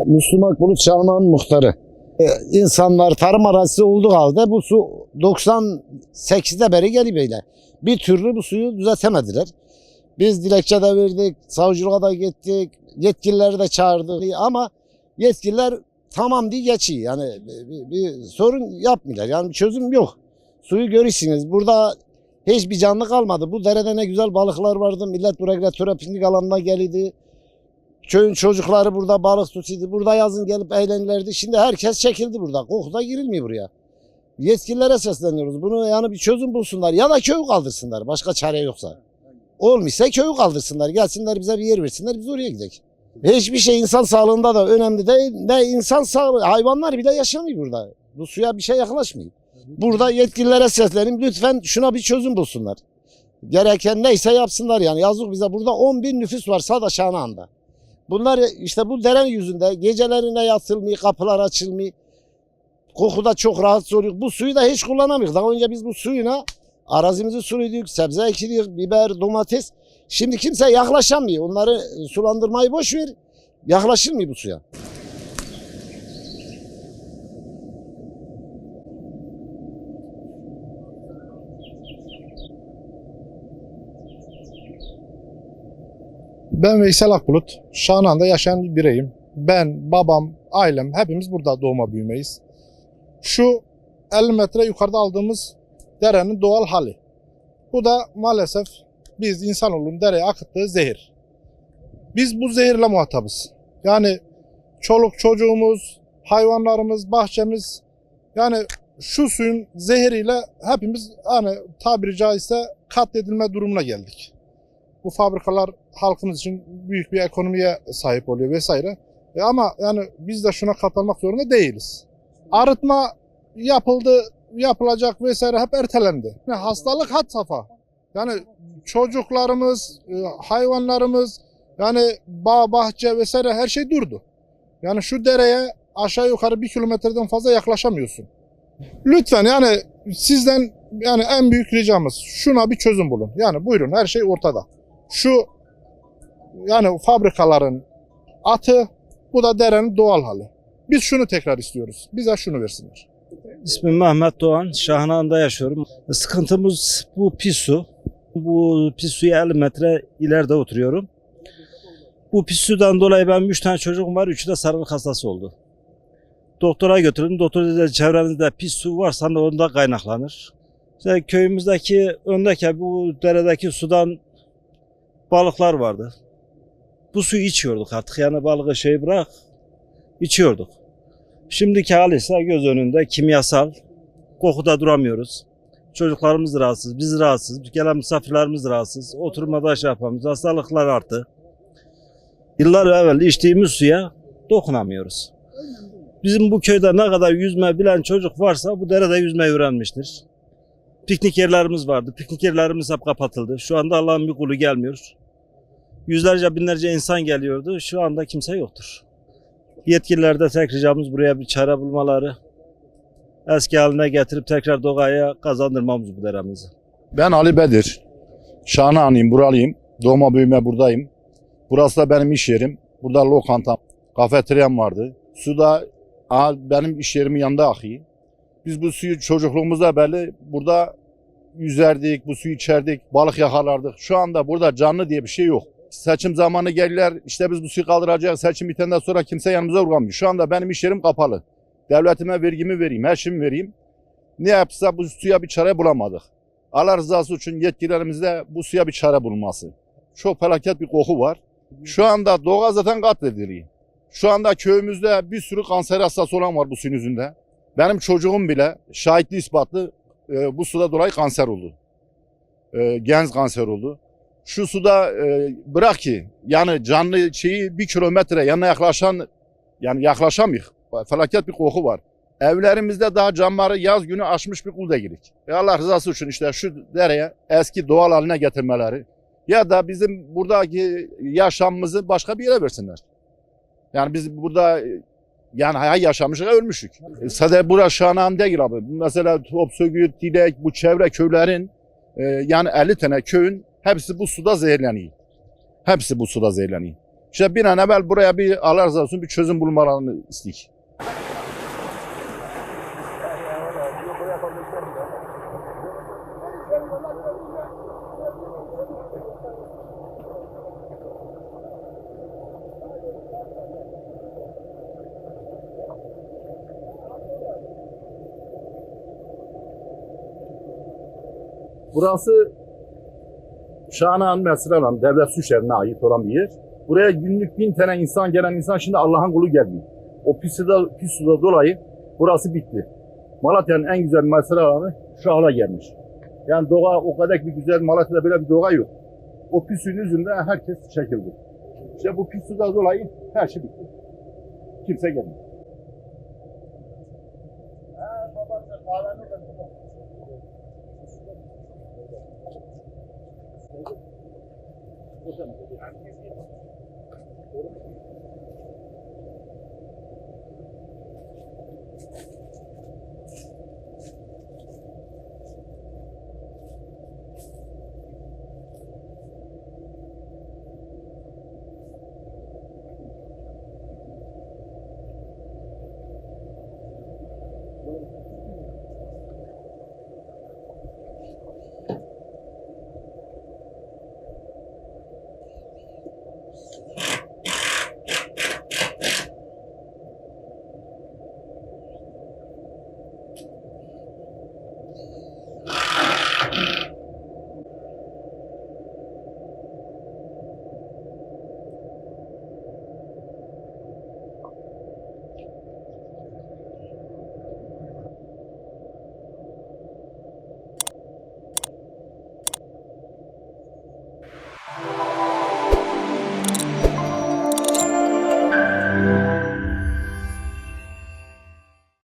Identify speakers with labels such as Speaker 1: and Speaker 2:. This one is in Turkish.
Speaker 1: Müslüman Bulut Şahınan muhtarı. İnsanlar tarım arazisi olduğu halde bu su 98'de beri geliyor böyle. Bir türlü bu suyu düzeltemediler. Biz dilekçe de verdik, savcılığa da gittik, yetkilileri de çağırdık ama yetkililer tamam diye geçiyor. Yani bir sorun yapmıyorlar. Yani bir çözüm yok. Suyu görürsünüz. Burada hiçbir canlı kalmadı. Bu derede ne güzel balıklar vardı. Millet bu regülatör piknik alanına gelirdi. Köyün çocukları burada balık tutuyordu. Burada yazın gelip eğlenirlerdi. Şimdi herkes çekildi burada. Kokuda girilmiyor buraya. Yetkililere sesleniyoruz. Bunu yani bir çözüm bulsunlar. Ya da köyü kaldırsınlar. Başka çare yoksa. Olmuşsa köyü kaldırsınlar. Gelsinler bize bir yer versinler. Biz oraya gidelim. Hiçbir şey insan sağlığında da önemli değil. Ne insan sağlığı. Hayvanlar bile yaşamıyor burada. Bu suya bir şey yaklaşmıyor. Burada yetkililere seslenin. Lütfen şuna bir çözüm bulsunlar. Gereken neyse yapsınlar yani. Yazık bize. Burada 10.000 nüfus var sadece Şanlıurfa'da. Bunlar işte bu deren yüzünde gecelerine yatılmıyor, kapılar açılmıyor. Kokuda çok rahatsız oluyor. Bu suyu da hiç kullanamıyoruz. Daha önce biz bu suyuna arazimizi suluyorduk, sebze ekiyorduk, biber, domates. Şimdi kimse yaklaşamıyor. Onları sulandırmayı boş ver. Yaklaşılmıyor bu suya.
Speaker 2: Ben Veysel Akbulut, Şanlıurfa'da yaşayan bir bireyim. Ben, babam, ailem hepimiz burada doğma büyümeyiz. Şu 50 metre yukarıda aldığımız derenin doğal hali. Bu da maalesef biz insanoğlunun dereye akıttığı zehir. Biz bu zehirle muhatabız. Yani çoluk çocuğumuz, hayvanlarımız, bahçemiz, yani şu suyun zehiriyle hepimiz hani tabiri caizse katledilme durumuna geldik. Bu fabrikalar halkımız için büyük bir ekonomiye sahip oluyor vesaire. Ama yani biz de şuna katlanmak zorunda değiliz. Arıtma yapıldı, yapılacak vesaire hep ertelendi. Yani hastalık had safha. Yani çocuklarımız, hayvanlarımız, yani bağ, bahçe vesaire her şey durdu. Yani şu dereye aşağı yukarı 1 kilometreden fazla yaklaşamıyorsun. Lütfen yani sizden yani en büyük ricamız şuna bir çözüm bulun. Yani buyurun her şey ortada. Şu yani fabrikaların atı, bu da derenin doğal hali. Biz şunu tekrar istiyoruz. Bize şunu versinler.
Speaker 3: İsmim Mehmet Doğan. Şahınahan'da yaşıyorum. Sıkıntımız bu pis su. Bu pis suya 50 metre ileride oturuyorum. Bu pis sudan dolayı benim 3 tane çocuğum var. 3'ü de sarılık hastası oldu. Doktora götürdüm. Doktor dedi çevrenizde pis su varsa onda kaynaklanır. İşte köyümüzdeki öndeki bu deredeki sudan balıklar vardı. Bu suyu içiyorduk artık. Yani balığı bırak içiyorduk. Şimdiki hali ise göz önünde kimyasal. Kokuda duramıyoruz. Çocuklarımız rahatsız, biz rahatsız, gelen misafirlerimiz rahatsız. Oturmada yapamıyoruz, hastalıklar arttı. Yıllar evvel içtiğimiz suya dokunamıyoruz. Bizim bu köyde ne kadar yüzme bilen çocuk varsa bu derede yüzmeyi öğrenmiştir. Piknik yerlerimiz vardı. Piknik yerlerimiz hep kapatıldı. Şu anda Allah'ın bir kulu gelmiyor. Yüzlerce binlerce insan geliyordu. Şu anda kimse yoktur. Yetkililerde tek ricamız buraya bir çare bulmaları. Eski haline getirip tekrar doğaya kazandırmamız bu deremizi.
Speaker 4: Ben Ali Bedir. Şanlıurfa'lıyım, buralıyım. Doğma büyüme buradayım. Burası da benim iş yerim. Burada lokantam, kafeteryam vardı. Su da benim iş yerimin yanında akıyor. Biz bu suyu çocukluğumuzda belli burada yüzerdik, bu suyu içerdik, balık yakalardık. Şu anda burada canlı diye bir şey yok. Seçim zamanı gelirler, işte biz bu suyu kaldıracağız, seçim bitenden sonra kimse yanımıza uğramıyor. Şu anda benim iş yerim kapalı. Devletime vergimi vereyim, her şeyimi vereyim. Ne yapsa bu suya bir çare bulamadık. Allah rızası için yetkililerimizde bu suya bir çare bulunması. Çok felaket bir koku var. Şu anda doğa zaten katlediliyor. Şu anda köyümüzde bir sürü kanser hastası olan var bu suyun yüzünde. Benim çocuğum bile şahitli ispatlı bu suda dolayı kanser oldu. Genç kanser oldu. Şu suda bırak ki yani canlı şeyi 1 kilometre yanına yaklaşamıyor. Felaket bir koku var. Evlerimizde daha camları yaz günü açmış bir kul değilik. Allah rızası için işte şu dereye eski doğal haline getirmeleri ya da bizim buradaki yaşamımızı başka bir yere versinler. Yani biz burada yani yaşamışız, ölmüşük. Sadece burası Şanlıurfa değil abi. Mesela Topsögüt, Dilek, bu çevre köylerin yani 50 tane köyün hepsi bu suda zehirleniyor. Hepsi bu suda zehirleniyor. İşte bir an evvel buraya bir Allah razı olsun bir çözüm bulmalarını istek. Burası Şahna'nın mesire olan devlet su şehrine ait olan bir yer. Buraya günlük 1000 tane insan gelen insan şimdi Allah'ın kulu gelmiyor. O pis suda dolayı burası bitti. Malatya'nın en güzel mesire alanı şu hale gelmiş. Yani doğa o kadar bir güzel, Malatya'da böyle bir doğa yok. O pis suyun yüzünden herkes çekildi. İşte bu pis suda dolayı her şey bitti. Kimse gelmiyor.